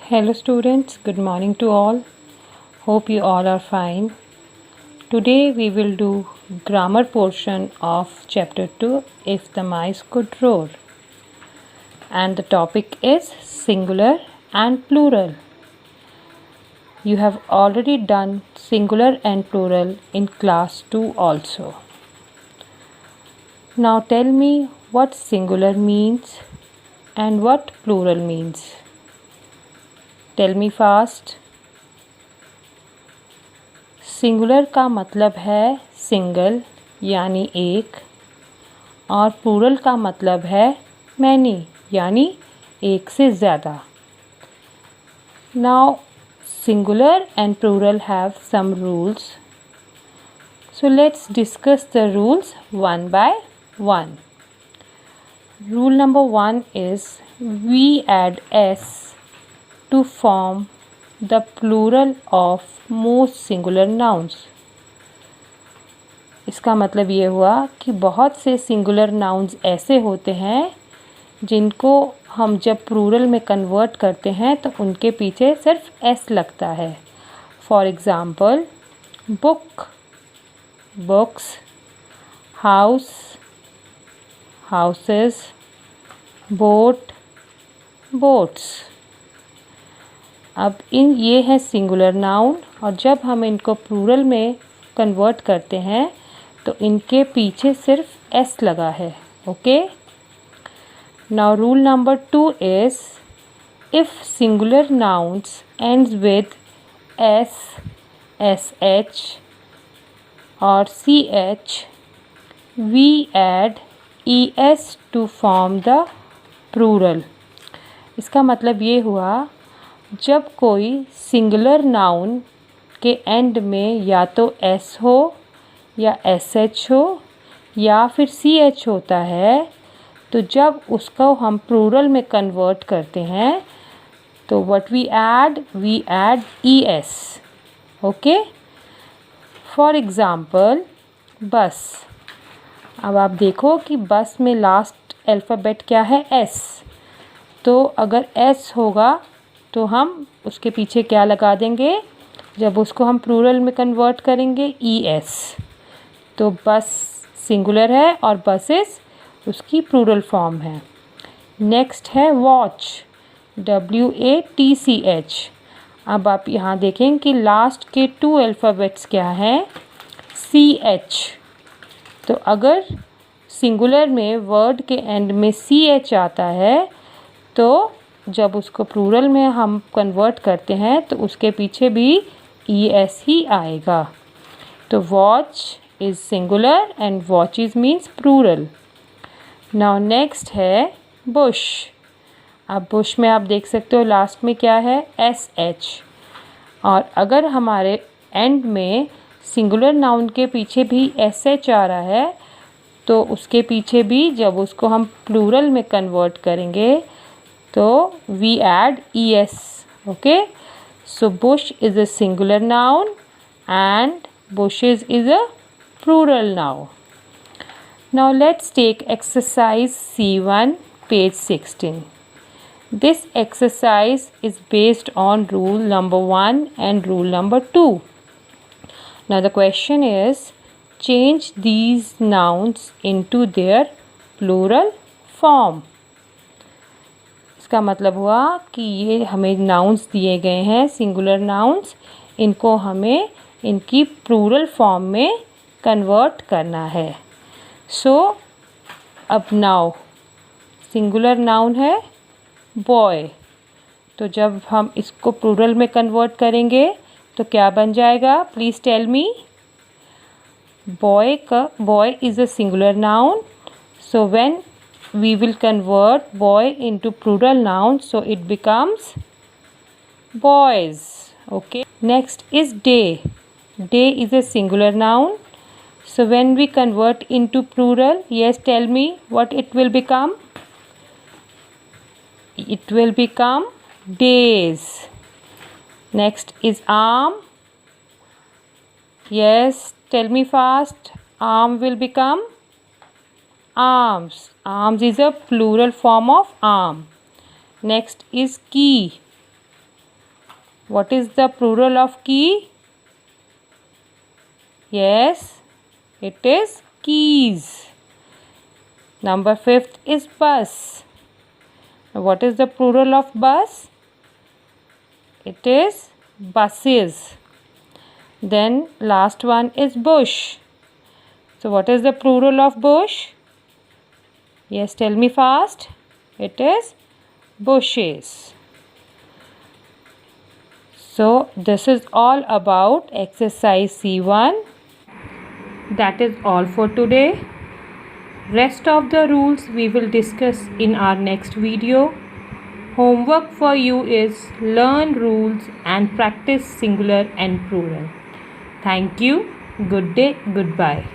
Hello students, good morning to all. Hope you all are fine. Today we will do grammar portion of chapter 2 If the Mice Could Roar. And the topic is singular and plural. You have already done singular and plural in class 2 also. Now tell me what singular means and what plural means. Tell me fast. Singular का मतलब है single यानी एक और plural का मतलब है many यानी एक से ज़्यादा. Now singular and plural have some rules. So let's discuss the rules one by one. Rule number 1 is we add S to form the plural of most singular nouns. इसका मतलब ये हुआ कि बहुत से सिंगुलर नाउन्स ऐसे होते हैं जिनको हम जब प्लूरल में कन्वर्ट करते हैं तो उनके पीछे सिर्फ एस लगता है. For example book, books, house, houses, boat, boats. अब ये है सिंगुलर नाउन और जब हम इनको प्लूरल में कन्वर्ट करते हैं तो इनके पीछे सिर्फ एस लगा है. Okay. Now rule number 2 is if singular nouns ends with S, S H और C H we add E S to form the plural. इसका मतलब ये हुआ जब कोई सिंगुलर नाउन के एंड में या तो एस हो या एस एच हो या फिर सी एच होता है तो जब उसको हम प्लूरल में कन्वर्ट करते हैं तो what we add E S. Okay. For example bus. अब आप देखो कि बस में लास्ट अल्फ़ाबेट क्या है? एस. तो अगर एस होगा तो हम उसके पीछे क्या लगा देंगे जब उसको हम प्लूरल में कन्वर्ट करेंगे? E S. तो बस सिंगुलर है और बसेस उसकी प्लूरल फॉर्म है. नेक्स्ट है वॉच, WATCH. अब आप यहाँ देखें कि लास्ट के 2 अल्फ़ाबेट्स क्या हैं? CH. तो अगर सिंगुलर में वर्ड के एंड में CH आता है तो जब उसको प्लूरल में हम कन्वर्ट करते हैं तो उसके पीछे भी ES ही आएगा. तो watch is singular and watches means plural. Now next है बुश. अब बुश में आप देख सकते हो लास्ट में क्या है? SH. और अगर हमारे एंड में सिंगुलर नाउन के पीछे भी SH आ रहा है तो उसके पीछे भी जब उसको हम प्लूरल में कन्वर्ट करेंगे तो we add ES. okay. So bush is a singular noun and bushes is a plural noun. Now let's take exercise C1 page 16. This exercise is based on rule number 1 and rule number 2. Now the question is change these nouns into their plural form. इसका मतलब हुआ कि ये हमें nouns दिए गए हैं singular nouns, इनको हमें इनकी प्लूरल फॉर्म में कन्वर्ट करना है. सो अब नाउ सिंगुलर नाउन है बॉय. तो जब हम इसको प्लूरल में कन्वर्ट करेंगे तो क्या बन जाएगा? Please tell me. Boy is a singular noun. So when we will convert boy into plural noun so it becomes boys. Okay. Next is day. Day is a singular noun. So when we convert into plural, yes, tell me what it will become? It will become days. Next is arm. Yes, tell me fast. Arm will become arms. Arms is a plural form of arm. Next is key. What is the plural of key? Yes, it is keys. Number 5th is bus. What is the plural of bus? It is buses. Then last one is bush. So what is the plural of bush? Yes, tell me fast. It is bushes. So this is all about exercise C1. That is all for today. Rest of the rules we will discuss in our next video. Homework for you is learn rules and practice singular and plural. Thank you. Good day. Goodbye.